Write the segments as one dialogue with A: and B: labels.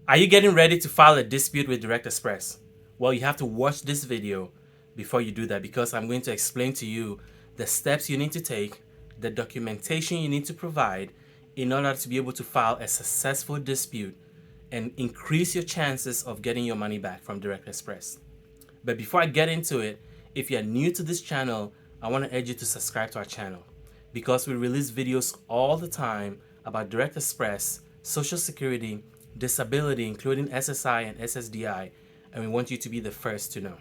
A: Are you getting ready to file a dispute with Direct Express? Well, you have to watch this video before you do that, because I'm going to explain to you the steps you need to take, the documentation you need to provide in order to be able to file a successful dispute and increase your chances of getting your money back from Direct Express. But before I get into it, if you're new to this channel, I want to urge you to subscribe to our channel, because we release videos all the time about Direct Express, Social Security, disability, including SSI and SSDI, and we want you to be the first to know.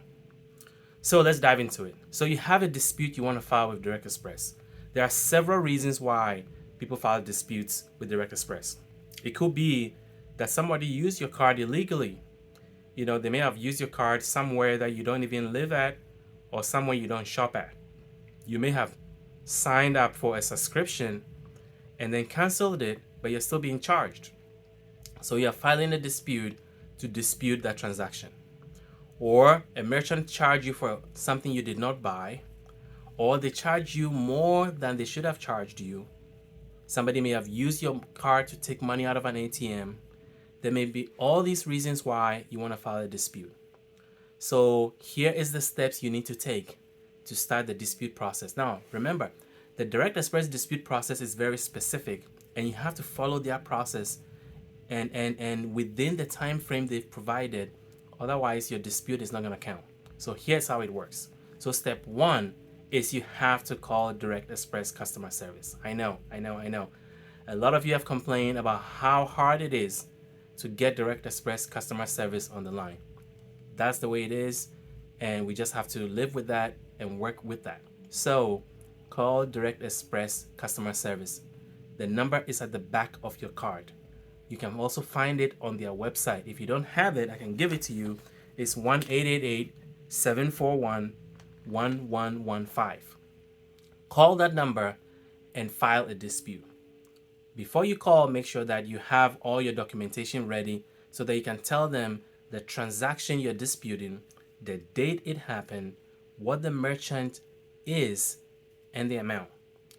A: So let's dive into it. So you have a dispute you want to file with Direct Express. There are several reasons why people file disputes with Direct Express. It could be that somebody used your card illegally. They may have used your card somewhere that you don't even live at, or somewhere you don't shop at. You may have signed up for a subscription and then canceled it, but you're still being charged. So you're filing a dispute to dispute that transaction. Or a merchant charged you for something you did not buy, or they charge you more than they should have charged you. Somebody may have used your card to take money out of an ATM. There may be all these reasons why you want to file a dispute. So here is the steps you need to take to start the dispute process. Now, remember, the Direct Express dispute process is very specific, and you have to follow their process and within the time frame they've provided. Otherwise, your dispute is not going to count. So here's how it works. So step one is you have to call Direct Express customer service. I know. A lot of you have complained about how hard it is to get Direct Express customer service on the line. That's the way it is, and we just have to live with that and work with that. So call Direct Express customer service. The number is at the back of your card. You can also find it on their website. If you don't have it, I can give it to you. It's 1-888-741-1115. Call that number and file a dispute. Before you call, make sure that you have all your documentation ready so that you can tell them the transaction you're disputing, the date it happened, what the merchant is, and the amount.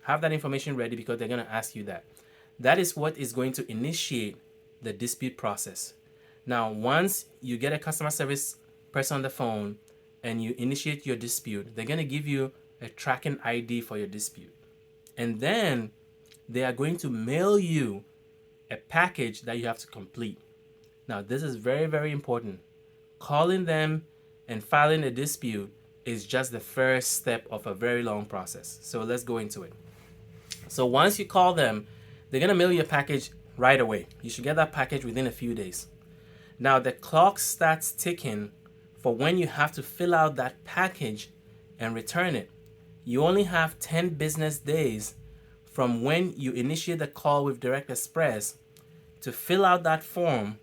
A: Have that information ready, because they're going to ask you that. That is what is going to initiate the dispute process. Now, once you get a customer service person on the phone and you initiate your dispute, they're going to give you a tracking ID for your dispute. And then they are going to mail you a package that you have to complete. Now, this is very, very important. Calling them and filing a dispute is just the first step of a very long process. So let's go into it. So once you call them, they're going to mail you a package right away. You should get that package within a few days. Now, the clock starts ticking for when you have to fill out that package and return it. You only have 10 business days from when you initiate the call with Direct Express to fill out that form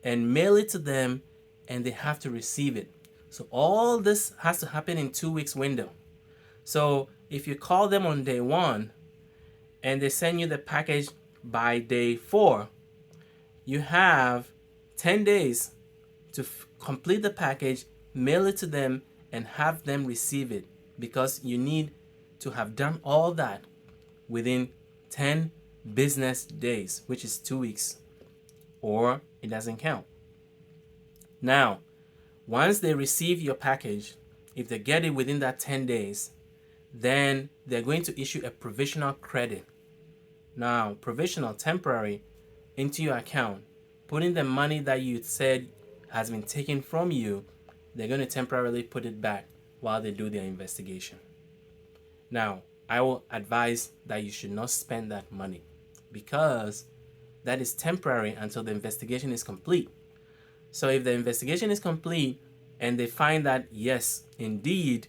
A: and mail it to them, and they have to receive it. So all this has to happen in 2 weeks window. So if you call them on day 1 and they send you the package by day 4, you have 10 days to complete the package, mail it to them, and have them receive it, because you need to have done all that within 10 business days, which is 2 weeks, or it doesn't count. Now, once they receive your package, if they get it within that 10 days, then they're going to issue a provisional credit. Now, provisional, temporary, into your account, putting the money that you said has been taken from you, they're going to temporarily put it back while they do their investigation. Now, I will advise that you should not spend that money, because that is temporary until the investigation is complete. So if the investigation is complete and they find that, yes, indeed,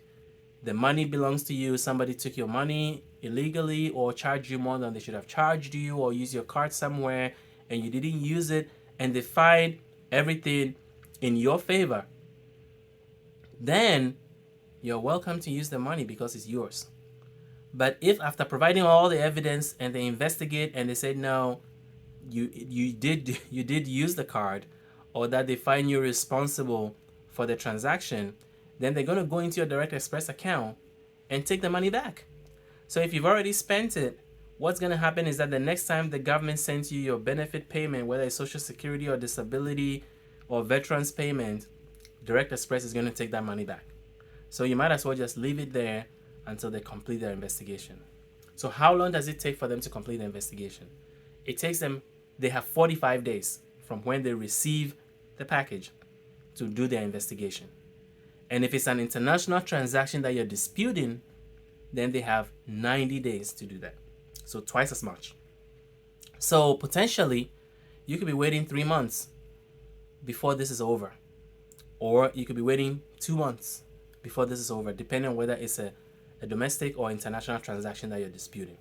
A: the money belongs to you, somebody took your money illegally or charged you more than they should have charged you, or used your card somewhere and you didn't use it, and they find everything in your favor, then you're welcome to use the money because it's yours. But if after providing all the evidence and they investigate and they say, no, you did use the card, or that they find you responsible for the transaction, then they're going to go into your Direct Express account and take the money back. So if you've already spent it, what's going to happen is that the next time the government sends you your benefit payment, whether it's Social Security or disability or veterans payment, Direct Express is going to take that money back. So you might as well just leave it there until they complete their investigation. So how long does it take for them to complete the investigation? It takes them, they have 45 days from when they receive the package to do their investigation. And if it's an international transaction that you're disputing, then they have 90 days to do that. So twice as much. So potentially, you could be waiting 3 months before this is over. Or you could be waiting 2 months before this is over, depending on whether it's a domestic or international transaction that you're disputing.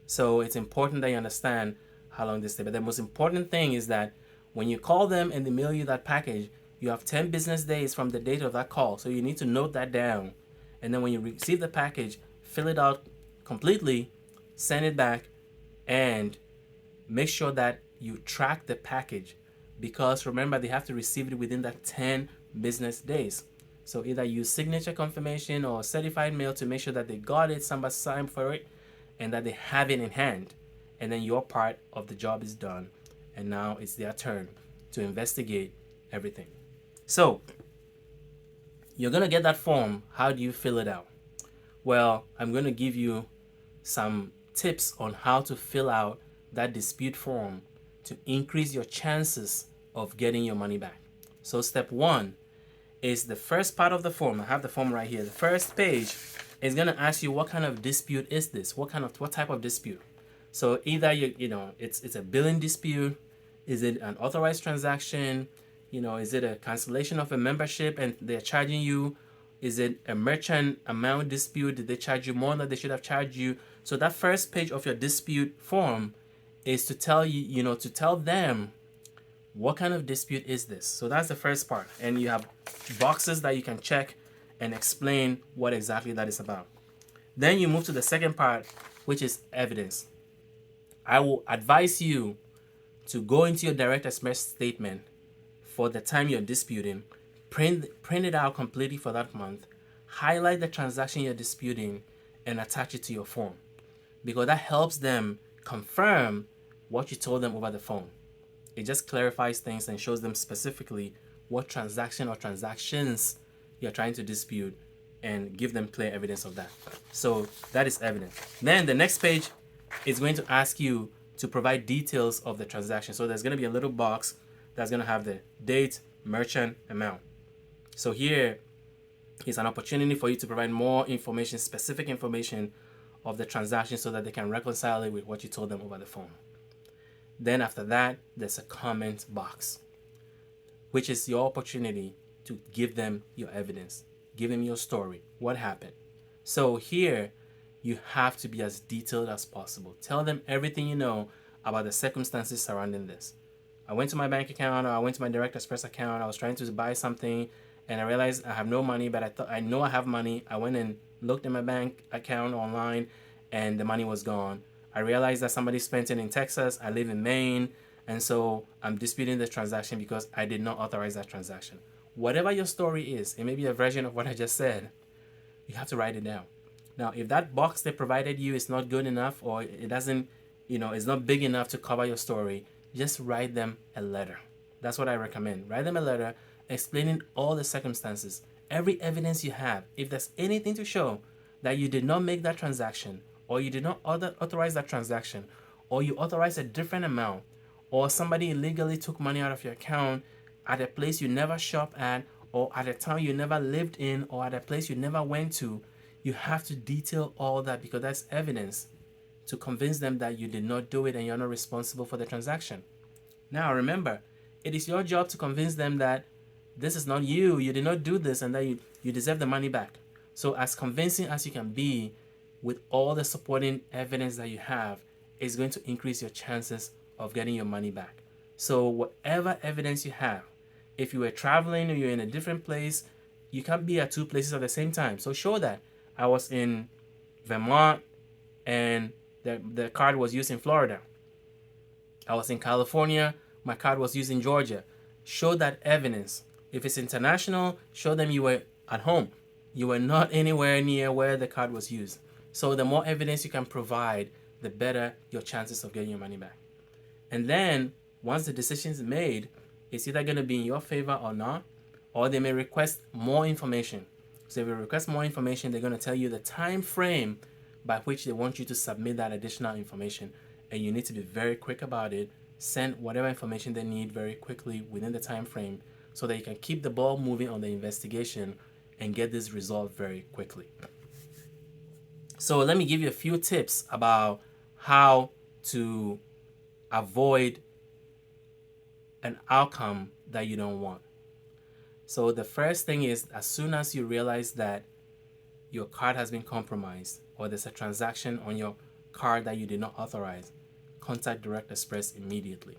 A: So it's important that you understand how long this takes. But the most important thing is that when you call them and they mail you that package, you have 10 business days from the date of that call. So you need to note that down. And then when you receive the package, fill it out completely, send it back, and make sure that you track the package, because remember, they have to receive it within that 10 business days. So either use signature confirmation or certified mail to make sure that they got it, somebody signed for it, and that they have it in hand. And then your part of the job is done. And now it's their turn to investigate everything. So you're going to get that form. How do you fill it out? Well, I'm going to give you some tips on how to fill out that dispute form to increase your chances of getting your money back. So step 1 is the first part of the form. I have the form right here. The first page is going to ask you, what kind of dispute is this? What type of dispute? So either it's a billing dispute, is it an authorized transaction, is it a cancellation of a membership and they're charging you? Is it a merchant amount dispute? Did they charge you more than they should have charged you? So that first page of your dispute form is to tell you, to tell them what kind of dispute is this. So that's the first part. And you have boxes that you can check and explain what exactly that is about. Then you move to the second part, which is evidence. I will advise you to go into your Direct Express statement for the time you're disputing, print it out completely for that month, highlight the transaction you're disputing, and attach it to your form, because that helps them confirm what you told them over the phone. It just clarifies things and shows them specifically what transaction or transactions you're trying to dispute and give them clear evidence of that. So that is evidence. Then the next page is going to ask you to provide details of the transaction. So there's going to be a little box that's going to have the date, merchant, amount. So here is an opportunity for you to provide more information, specific information of the transaction, so that they can reconcile it with what you told them over the phone. Then after that, there's a comment box, which is your opportunity to give them your evidence, give them your story, what happened. So here, you have to be as detailed as possible. Tell them everything you know about the circumstances surrounding this. I went to my bank account, or I went to my Direct Express account, I was trying to buy something, and I realized I have no money, but I thought I know I have money. I went and looked at my bank account online, and the money was gone. I realized that somebody spent it in Texas. I live in Maine, and so I'm disputing the transaction because I did not authorize that transaction. Whatever your story is, it may be a version of what I just said, you have to write it down. Now, if that box they provided you is not good enough, or it doesn't, it's not big enough to cover your story, just write them a letter. That's what I recommend. Write them a letter explaining all the circumstances, every evidence you have. If there's anything to show that you did not make that transaction, or you did not authorize that transaction, or you authorized a different amount, or somebody illegally took money out of your account at a place you never shop at, or at a town you never lived in, or at a place you never went to, you have to detail all that, because that's evidence to convince them that you did not do it and you're not responsible for the transaction. Now remember, it is your job to convince them that this is not you did not do this, and that you deserve the money back. So as convincing as you can be with all the supporting evidence that you have is going to increase your chances of getting your money back. So whatever evidence you have, if you were traveling or you're in a different place, you can't be at two places at the same time. So show that I was in Vermont and the card was used in Florida. I was in California, my card was used in Georgia. Show that evidence. If it's international, show them you were at home. You were not anywhere near where the card was used. So the more evidence you can provide, the better your chances of getting your money back. And then once the decision is made, it's either going to be in your favor or not, or they may request more information. So if they request more information, they're going to tell you the time frame by which they want you to submit that additional information. And you need to be very quick about it. Send whatever information they need very quickly within the time frame so that you can keep the ball moving on the investigation and get this resolved very quickly. So let me give you a few tips about how to avoid an outcome that you don't want. So the first thing is, as soon as you realize that your card has been compromised or there's a transaction on your card that you did not authorize, contact Direct Express immediately.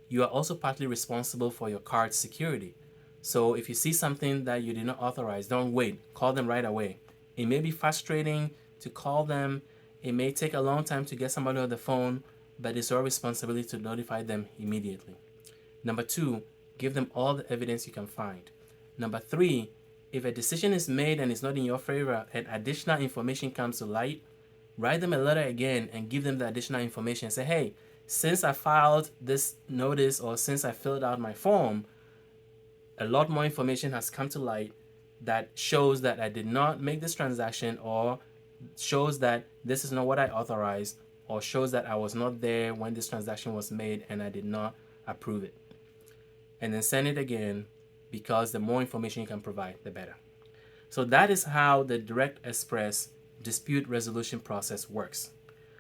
A: You are also partly responsible for your card's security. So if you see something that you did not authorize, don't wait. Call them right away. It may be frustrating to call them. It may take a long time to get somebody on the phone, but it's your responsibility to notify them immediately. Number 2, give them all the evidence you can find. Number 3, if a decision is made and it's not in your favor and additional information comes to light, write them a letter again and give them the additional information. Say, hey, since I filed this notice or since I filled out my form, a lot more information has come to light that shows that I did not make this transaction, or shows that this is not what I authorized, or shows that I was not there when this transaction was made and I did not approve it. And then send it again, because the more information you can provide, the better. So that is how the Direct Express dispute resolution process works.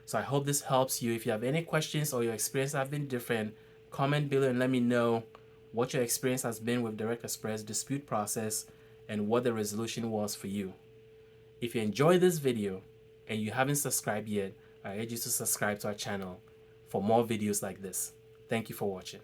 A: So I hope this helps you. If you have any questions or your experience have been different, comment below and let me know what your experience has been with Direct Express dispute process and what the resolution was for you. If you enjoyed this video and you haven't subscribed yet, I urge you to subscribe to our channel for more videos like this. Thank you for watching.